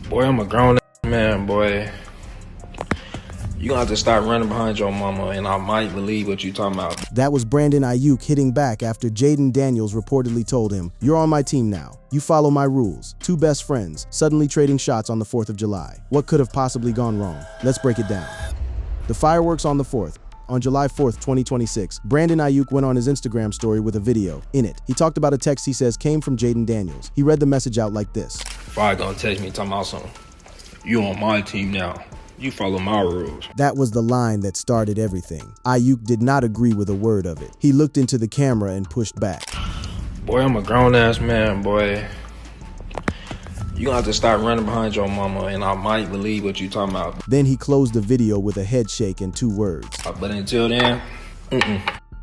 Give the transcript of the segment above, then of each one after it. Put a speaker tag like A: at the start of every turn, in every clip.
A: Boy, I'm a grown man, boy. You gonna have to start running behind your mama, and I might believe what you talking about.
B: That was Brandon Aiyuk hitting back after Jayden Daniels reportedly told him, "You're on my team now. You follow my rules." Two best friends suddenly trading shots on the 4th of July. What could have possibly gone wrong? Let's break it down. The fireworks on the 4th. On July 4th, 2026, Brandon Aiyuk went on his Instagram story with a video. In it, he talked about a text he says came from Jayden Daniels. He read the message out like this.
A: Probably gonna text me talking about something. You on my team now. You follow my rules.
B: That was the line that started everything. Aiyuk did not agree with a word of it. He looked into the camera and pushed back.
A: Boy, I'm a grown-ass man, boy. You gonna have to start running behind your mama, and I might believe what you talking about.
B: Then he closed the video with a head shake and 2 words.
A: But until then,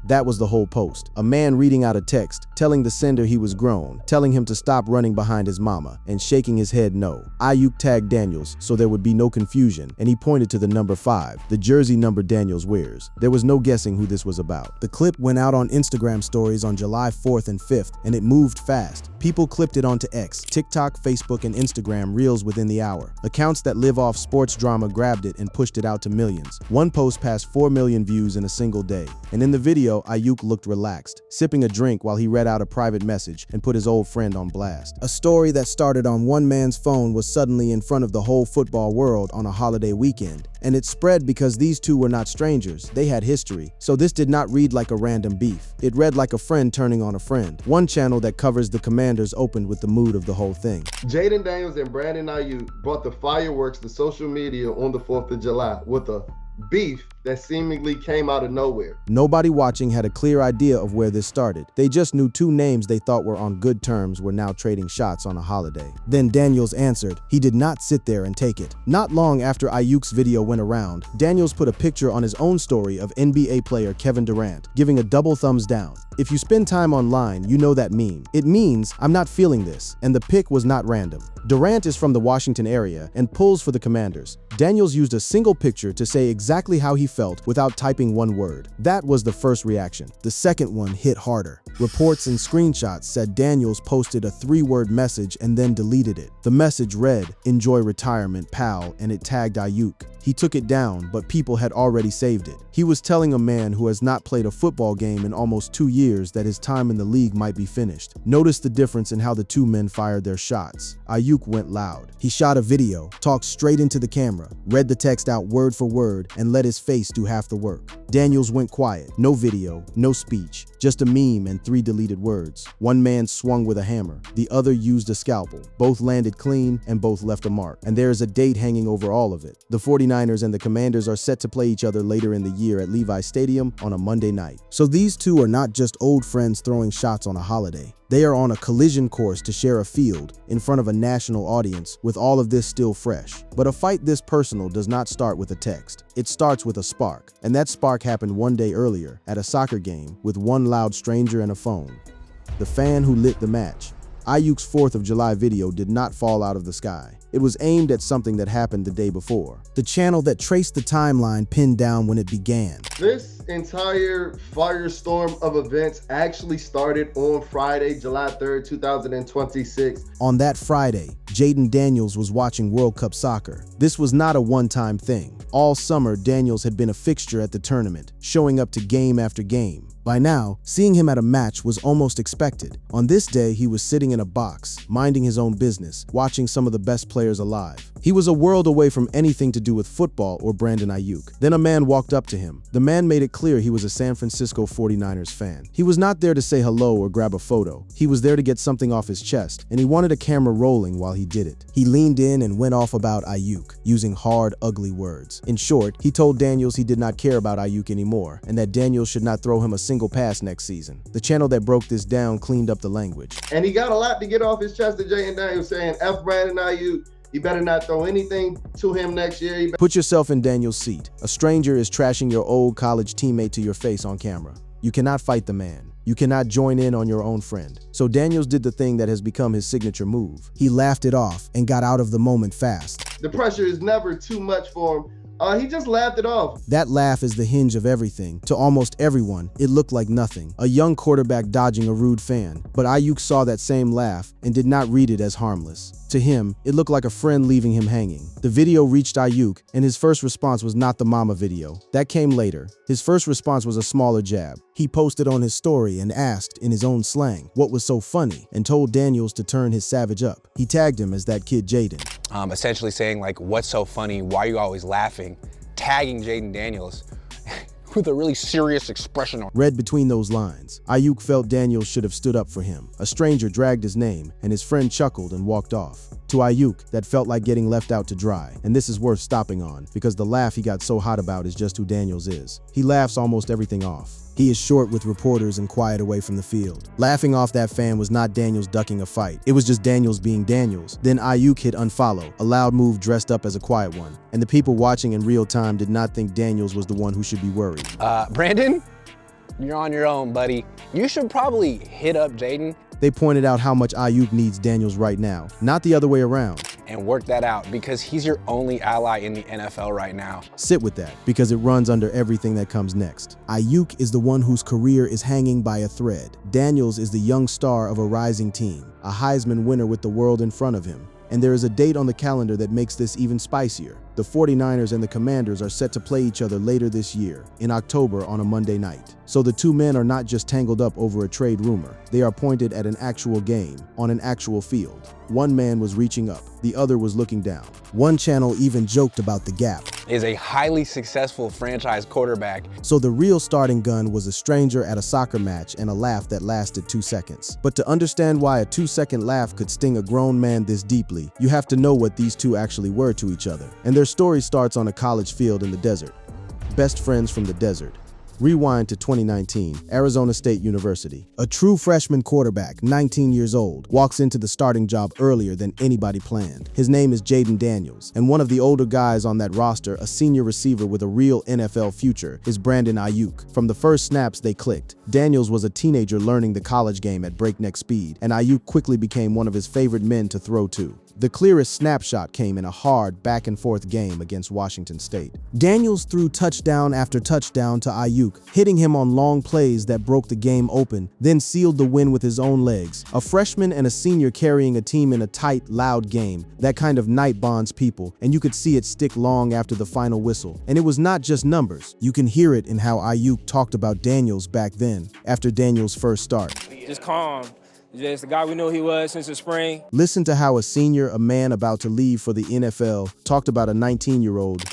B: That was the whole post. A man reading out a text, telling the sender he was grown, telling him to stop running behind his mama, and shaking his head no. Aiyuk tagged Daniels so there would be no confusion, and he pointed to the number 5, the jersey number Daniels wears. There was no guessing who this was about. The clip went out on Instagram stories on July 4th and 5th, and it moved fast. People clipped it onto X, TikTok, Facebook, and Instagram reels within the hour. Accounts that live off sports drama grabbed it and pushed it out to millions. One post passed 4 million views in a single day. And in the video, Aiyuk looked relaxed, sipping a drink while he read out a private message and put his old friend on blast. A story that started on one man's phone was suddenly in front of the whole football world on a holiday weekend. And it spread because these two were not strangers, they had history. So this did not read like a random beef. It read like a friend turning on a friend. One channel that covers the Commanders opened with the mood of the whole thing.
C: Jayden Daniels and Brandon Aiyuk brought the fireworks to social media on the 4th of July with a beef that seemingly came out of nowhere.
B: Nobody watching had a clear idea of where this started. They just knew 2 names they thought were on good terms were now trading shots on a holiday. Then Daniels answered. He did not sit there and take it. Not long after Aiyuk's video went around, Daniels put a picture on his own story of NBA player Kevin Durant, giving a double thumbs down. If you spend time online, you know that meme. It means, "I'm not feeling this," and the pic was not random. Durant is from the Washington area and pulls for the Commanders. Daniels used a single picture to say exactly how he felt without typing one word. That was the first reaction. The second one hit harder. Reports and screenshots said Daniels posted a 3-word message and then deleted it. The message read, "Enjoy retirement, pal," and it tagged Aiyuk. He took it down, but people had already saved it. He was telling a man who has not played a football game in almost 2 years that his time in the league might be finished. Notice the difference in how the 2 men fired their shots. Aiyuk went loud. He shot a video, talked straight into the camera, read the text out word for word, and let his face do half the work. Daniels went quiet. No video, no speech, just a meme and 3 deleted words. One man swung with a hammer. The other used a scalpel. Both landed clean and both left a mark. And there is a date hanging over all of it. The 49ers and the Commanders are set to play each other later in the year at Levi Stadium on a Monday night. So these two are not just old friends throwing shots on a holiday. They are on a collision course to share a field in front of a national audience with all of this still fresh. But a fight this personal does not start with a text. It starts with a spark. And that spark happened one day earlier at a soccer game with one loud stranger and a phone. The fan who lit the match. Aiyuk's 4th of July video did not fall out of the sky. It was aimed at something that happened the day before. The channel that traced the timeline pinned down when it began.
C: This entire firestorm of events actually started on Friday, July 3rd, 2026.
B: On that Friday, Jayden Daniels was watching World Cup soccer. This was not a one-time thing. All summer, Daniels had been a fixture at the tournament, showing up to game after game. By now, seeing him at a match was almost expected. On this day, he was sitting in a box, minding his own business, watching some of the best players alive. He was a world away from anything to do with football or Brandon Aiyuk. Then a man walked up to him. The man made it clear he was a San Francisco 49ers fan. He was not there to say hello or grab a photo. He was there to get something off his chest, and he wanted a camera rolling while he did it. He leaned in and went off about Aiyuk, using hard, ugly words. In short, he told Daniels he did not care about Aiyuk anymore, and that Daniels should not throw him a single pass next season. The channel that broke this down cleaned up the language.
C: And he got a lot to get off his chest to Jayden Daniels saying, "F Brandon Aiyuk. You better not throw anything to him next year."
B: Put yourself in Daniel's seat. A stranger is trashing your old college teammate to your face on camera. You cannot fight the man. You cannot join in on your own friend. So Daniels did the thing that has become his signature move. He laughed it off and got out of the moment fast.
C: The pressure is never too much for him. He just laughed it off.
B: That laugh is the hinge of everything. To almost everyone, it looked like nothing. A young quarterback dodging a rude fan. But Aiyuk saw that same laugh and did not read it as harmless. To him, it looked like a friend leaving him hanging. The video reached Aiyuk, and his first response was not the mama video. That came later. His first response was a smaller jab. He posted on his story and asked, in his own slang, what was so funny, and told Daniels to turn his savage up. He tagged him as that kid Jayden.
D: Essentially saying, like, what's so funny? Why are you always laughing? Tagging Jayden Daniels with a really serious expression on.
B: Read between those lines, Aiyuk felt Daniels should have stood up for him. A stranger dragged his name, and his friend chuckled and walked off. To Aiyuk, that felt like getting left out to dry, and this is worth stopping on, because the laugh he got so hot about is just who Daniels is. He laughs almost everything off. He is short with reporters and quiet away from the field. Laughing off that fan was not Daniels ducking a fight. It was just Daniels being Daniels. Then Aiyuk hit unfollow, a loud move dressed up as a quiet one. And the people watching in real time did not think Daniels was the one who should be worried.
D: Brandon, you're on your own, buddy. You should probably hit up Jayden.
B: They pointed out how much Aiyuk needs Daniels right now, not the other way around.
D: And work that out, because he's your only ally in the NFL right now.
B: Sit with that, because it runs under everything that comes next. Aiyuk is the one whose career is hanging by a thread. Daniels is the young star of a rising team, a Heisman winner with the world in front of him. And there is a date on the calendar that makes this even spicier. The 49ers and the Commanders are set to play each other later this year, in October on a Monday night. So the two men are not just tangled up over a trade rumor. They are pointed at an actual game, on an actual field. One man was reaching up, the other was looking down. One channel even joked about the gap.
D: Is a highly successful franchise quarterback.
B: So the real starting gun was a stranger at a soccer match and a laugh that lasted 2 seconds. But to understand why a 2-second laugh could sting a grown man this deeply, you have to know what these two actually were to each other. And their story starts on a college field in the desert. Best friends from the desert. Rewind to 2019, Arizona State University. A true freshman quarterback, 19 years old, walks into the starting job earlier than anybody planned. His name is Jayden Daniels, and one of the older guys on that roster, a senior receiver with a real NFL future, is Brandon Aiyuk. From the first snaps, they clicked. Daniels was a teenager learning the college game at breakneck speed, and Aiyuk quickly became one of his favorite men to throw to. The clearest snapshot came in a hard back-and-forth game against Washington State. Daniels threw touchdown after touchdown to Aiyuk, hitting him on long plays that broke the game open, then sealed the win with his own legs. A freshman and a senior carrying a team in a tight, loud game. That kind of night bonds people, and you could see it stick long after the final whistle. And it was not just numbers. You can hear it in how Aiyuk talked about Daniels back then, after Daniels' first start.
E: Just calm. Just the guy we knew he was since the spring.
B: Listen to how a senior, a man about to leave for the NFL, talked about a 19-year-old.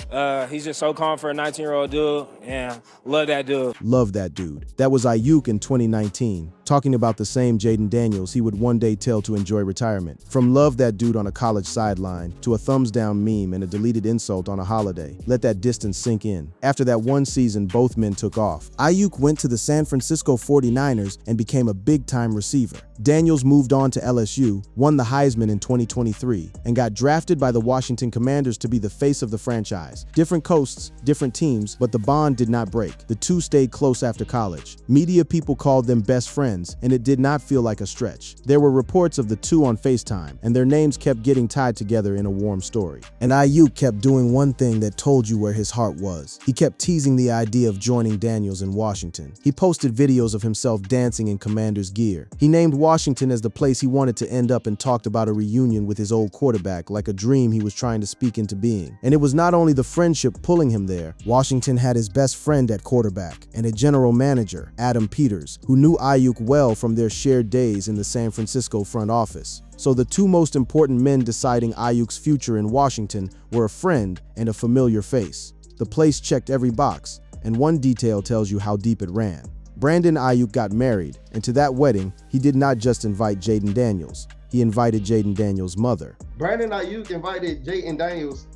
E: He's just so calm for a 19-year-old dude. Yeah, love that dude.
B: Love that dude. That was Aiyuk in 2019, talking about the same Jayden Daniels he would one day tell to enjoy retirement. From love that dude on a college sideline, to a thumbs down meme and a deleted insult on a holiday. Let that distance sink in. After that one season, both men took off. Aiyuk went to the San Francisco 49ers and became a big-time receiver. Daniels moved on to LSU, won the Heisman in 2023, and got drafted by the Washington Commanders to be the face of the franchise. Different coasts, different teams, but the bond did not break. The two stayed close after college. Media people called them best friends, and it did not feel like a stretch. There were reports of the two on FaceTime, and their names kept getting tied together in a warm story. And Aiyuk kept doing one thing that told you where his heart was. He kept teasing the idea of joining Daniels in Washington. He posted videos of himself dancing in Commanders gear. He named Washington as the place he wanted to end up and talked about a reunion with his old quarterback like a dream he was trying to speak into being. And it was not only the friendship pulling him there. Washington had his best friend at quarterback and a general manager, Adam Peters, who knew Aiyuk well from their shared days in the San Francisco front office. So the two most important men deciding Aiyuk's future in Washington were a friend and a familiar face. The place checked every box, and one detail tells you how deep it ran. Brandon Aiyuk got married, and to that wedding, he did not just invite Jayden Daniels. He invited Jayden Daniels' mother.
C: Brandon Aiyuk invited Jayden Daniels'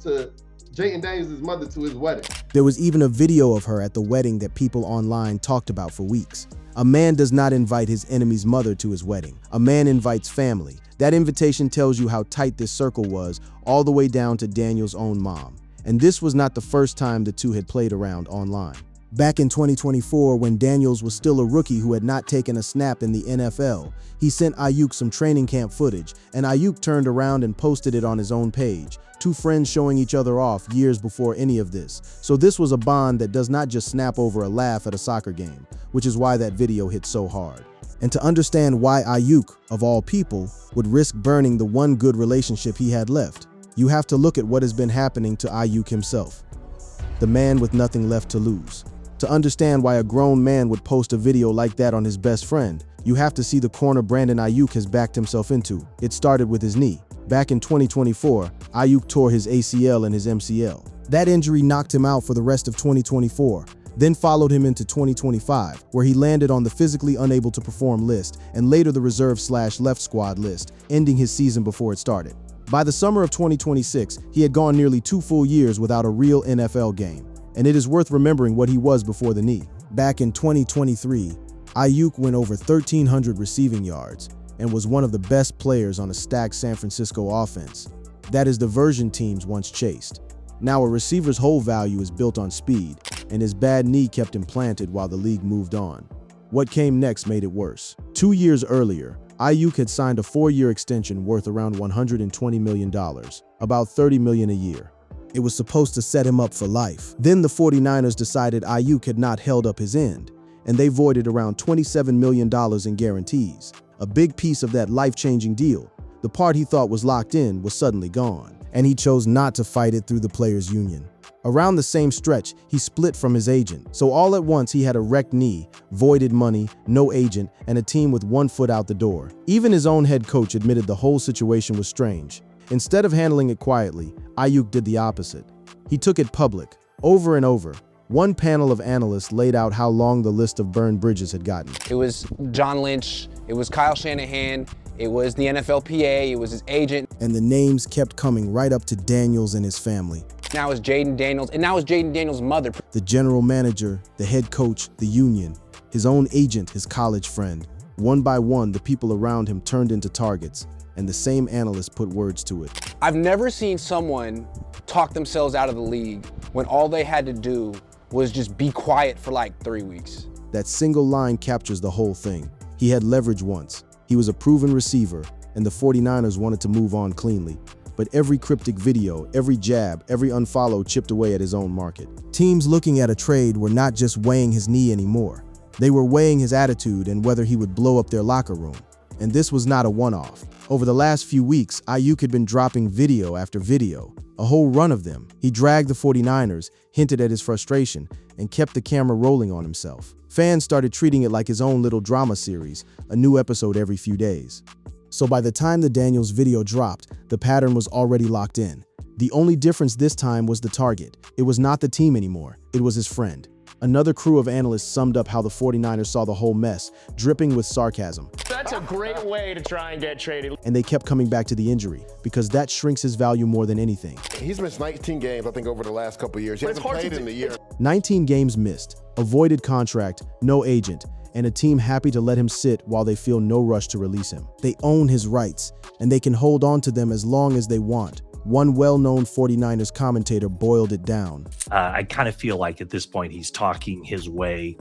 C: mother to his wedding.
B: There was even a video of her at the wedding that people online talked about for weeks. A man does not invite his enemy's mother to his wedding. A man invites family. That invitation tells you how tight this circle was, all the way down to Daniels' own mom. And this was not the first time the two had played around online. Back in 2024, when Daniels was still a rookie who had not taken a snap in the NFL, he sent Aiyuk some training camp footage, and Aiyuk turned around and posted it on his own page. Two friends showing each other off years before any of this. So this was a bond that does not just snap over a laugh at a soccer game, which is why that video hit so hard. And to understand why Aiyuk, of all people, would risk burning the one good relationship he had left, you have to look at what has been happening to Aiyuk himself. The man with nothing left to lose. To understand why a grown man would post a video like that on his best friend, you have to see the corner Brandon Aiyuk has backed himself into. It started with his knee. Back in 2024, Aiyuk tore his ACL and his MCL. That injury knocked him out for the rest of 2024, then followed him into 2025, where he landed on the physically unable to perform list and later the reserve/left squad list, ending his season before it started. By the summer of 2026, he had gone nearly 2 full years without a real NFL game, and it is worth remembering what he was before the knee. Back in 2023, Aiyuk went over 1,300 receiving yards and was one of the best players on a stacked San Francisco offense. That is the version teams once chased. Now a receiver's whole value is built on speed, and his bad knee kept him planted while the league moved on. What came next made it worse. 2 years earlier, Aiyuk had signed a 4-year extension worth around $120 million, about $30 million a year. It was supposed to set him up for life. Then the 49ers decided Aiyuk had not held up his end, and they voided around $27 million in guarantees. A big piece of that life-changing deal, the part he thought was locked in, was suddenly gone, and he chose not to fight it through the players' union. Around the same stretch, he split from his agent. So all at once, he had a wrecked knee, voided money, no agent, and a team with one foot out the door. Even his own head coach admitted the whole situation was strange. Instead of handling it quietly, Aiyuk did the opposite. He took it public, over and over. One panel of analysts laid out how long the list of burned bridges had gotten.
D: It was John Lynch, it was Kyle Shanahan, it was the NFLPA, it was his agent.
B: And the names kept coming right up to Daniels and his family.
D: Now it's Jayden Daniels, and now it's Jayden Daniels' mother.
B: The general manager, the head coach, the union, his own agent, his college friend. One by one, the people around him turned into targets, and the same analysts put words to it.
D: I've never seen someone talk themselves out of the league when all they had to do was just be quiet for like 3 weeks.
B: That single line captures the whole thing. He had leverage once. He was a proven receiver, and the 49ers wanted to move on cleanly. But every cryptic video, every jab, every unfollow chipped away at his own market. Teams looking at a trade were not just weighing his knee anymore. They were weighing his attitude and whether he would blow up their locker room. And this was not a one-off. Over the last few weeks, Aiyuk had been dropping video after video, a whole run of them. He dragged the 49ers, hinted at his frustration, and kept the camera rolling on himself. Fans started treating it like his own little drama series, a new episode every few days. So by the time the Daniels video dropped, the pattern was already locked in. The only difference this time was the target. It was not the team anymore, it was his friend. Another crew of analysts summed up how the 49ers saw the whole mess, dripping with sarcasm.
F: That's a great way to try and get traded.
B: And they kept coming back to the injury, because that shrinks his value more than anything.
G: He's missed 19 games, I think, over the last couple of years. He hasn't played in the year.
B: 19 games missed, a voided contract, no agent, and a team happy to let him sit while they feel no rush to release him. They own his rights, and they can hold on to them as long as they want. One well-known 49ers commentator boiled it down.
H: I kind of feel like at this point he's talking his way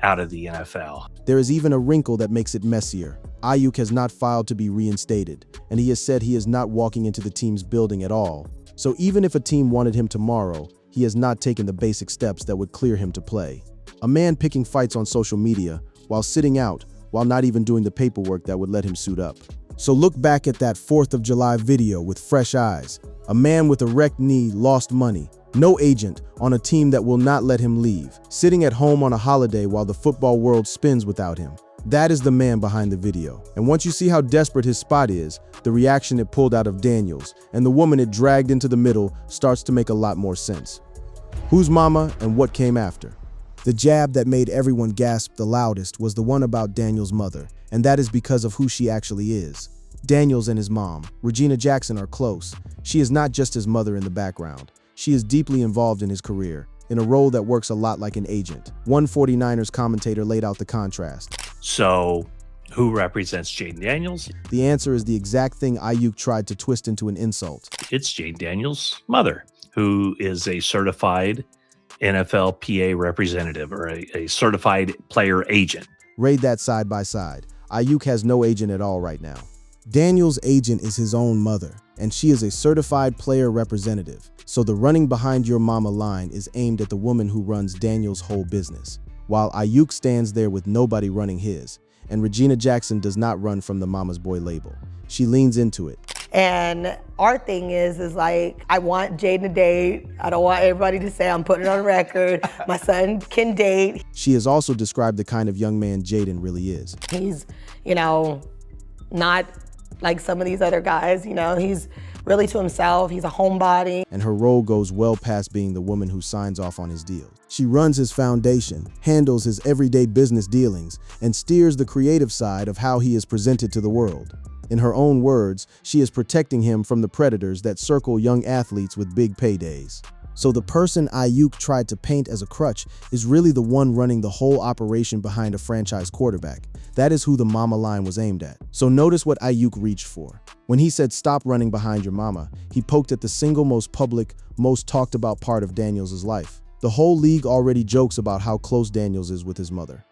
H: out of the NFL.
B: There is even a wrinkle that makes it messier. Aiyuk has not filed to be reinstated, and he has said he is not walking into the team's building at all. So even if a team wanted him tomorrow, he has not taken the basic steps that would clear him to play. A man picking fights on social media while sitting out, while not even doing the paperwork that would let him suit up. So look back at that 4th of July video with fresh eyes. A man with a wrecked knee lost money, no agent, on a team that will not let him leave, sitting at home on a holiday while the football world spins without him. That is the man behind the video. And once you see how desperate his spot is, the reaction it pulled out of Daniels, and the woman it dragged into the middle starts to make a lot more sense. Who's mama and what came after? The jab that made everyone gasp the loudest was the one about Daniels' mother, and that is because of who she actually is. Daniels and his mom, Regina Jackson, are close. She is not just his mother in the background. She is deeply involved in his career, in a role that works a lot like an agent. One 49ers commentator laid out the contrast.
H: So, who represents Jayden Daniels?
B: The answer is the exact thing Aiyuk tried to twist into an insult.
H: It's Jayden Daniels' mother, who is a certified NFLPA representative or a certified player agent.
B: Rate that side by side. Aiyuk has no agent at all right now. Daniel's agent is his own mother, and she is a certified player representative. So the running behind your mama line is aimed at the woman who runs Daniel's whole business, while Aiyuk stands there with nobody running his. And Regina Jackson does not run from the mama's boy label. She leans into it.
I: And our thing is like, I want Jayden to date. I don't want everybody to say I'm putting it on record. My son can date.
B: She has also described the kind of young man Jayden really is.
I: He's, not like some of these other guys, he's really to himself. He's a homebody.
B: And her role goes well past being the woman who signs off on his deals. She runs his foundation, handles his everyday business dealings, and steers the creative side of how he is presented to the world. In her own words, she is protecting him from the predators that circle young athletes with big paydays. So the person Aiyuk tried to paint as a crutch is really the one running the whole operation behind a franchise quarterback. That is who the mama line was aimed at. So notice what Aiyuk reached for. When he said stop running behind your mama, he poked at the single most public, most talked about part of Daniels' life. The whole league already jokes about how close Daniels is with his mother.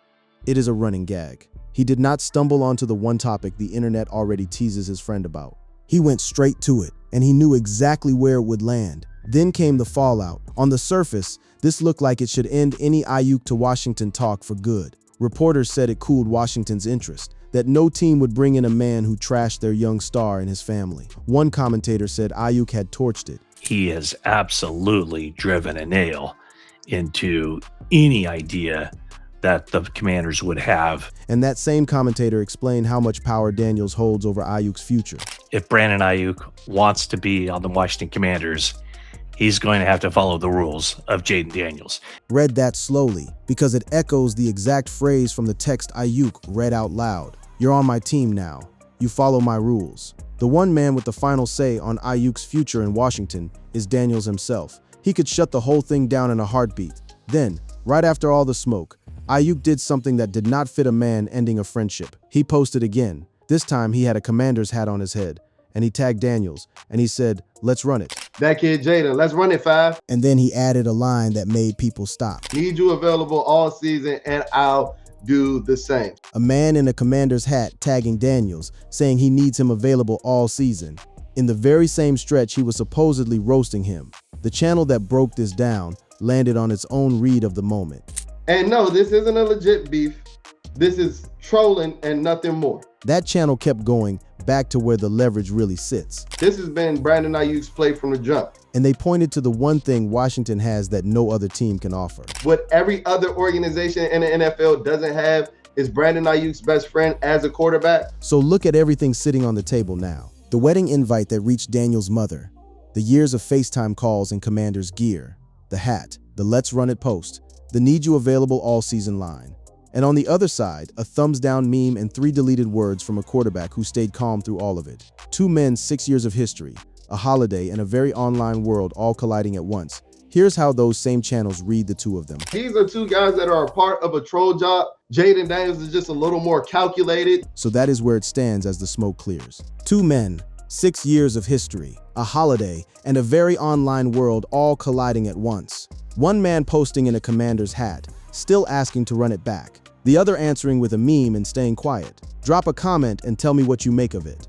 B: It is a running gag. He did not stumble onto the one topic the internet already teases his friend about. He went straight to it, and he knew exactly where it would land. Then came the fallout. On the surface, this looked like it should end any Aiyuk to Washington talk for good. Reporters said it cooled Washington's interest, that no team would bring in a man who trashed their young star and his family. One commentator said Aiyuk had torched it.
H: He has absolutely driven a nail into any idea that the Commanders would have.
B: And that same commentator explained how much power Daniels holds over Aiyuk's future.
H: If Brandon Aiyuk wants to be on the Washington Commanders, he's going to have to follow the rules of Jayden Daniels.
B: Read that slowly, because it echoes the exact phrase from the text Aiyuk read out loud. You're on my team now. You follow my rules. The one man with the final say on Aiyuk's future in Washington is Daniels himself. He could shut the whole thing down in a heartbeat. Then, right after all the smoke, Aiyuk did something that did not fit a man ending a friendship. He posted again. This time he had a Commander's hat on his head, and he tagged Daniels, and he said, "Let's run it."
C: That kid Jayden, let's run it, 5.
B: And then he added a line that made people stop.
C: Need you available all season, and I'll do the same.
B: A man in a Commander's hat tagging Daniels, saying he needs him available all season. In the very same stretch he was supposedly roasting him. The channel that broke this down landed on its own read of the moment.
C: And no, this isn't a legit beef. This is trolling and nothing more.
B: That channel kept going back to where the leverage really sits.
C: This has been Brandon Aiyuk's play from the jump.
B: And they pointed to the one thing Washington has that no other team can offer.
C: What every other organization in the NFL doesn't have is Brandon Aiyuk's best friend as a quarterback.
B: So look at everything sitting on the table now. The wedding invite that reached Daniel's mother, the years of FaceTime calls in Commander's gear, the hat, the "Let's run it" post, the "Need you available all season" line. And on the other side, a thumbs down meme and 3 deleted words from a quarterback who stayed calm through all of it. 2 men, 6 years of history, a holiday, and a very online world all colliding at once. Here's how those same channels read the two of them.
C: These are 2 guys that are a part of a troll job. Jayden Daniels is just a little more calculated.
B: So that is where it stands as the smoke clears. 2 men, 6 years of history, a holiday, and a very online world all colliding at once. One man posting in a Commander's hat, still asking to run it back. The other answering with a meme and staying quiet. Drop a comment and tell me what you make of it.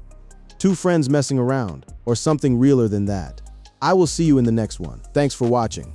B: 2 friends messing around, or something realer than that. I will see you in the next one. Thanks for watching.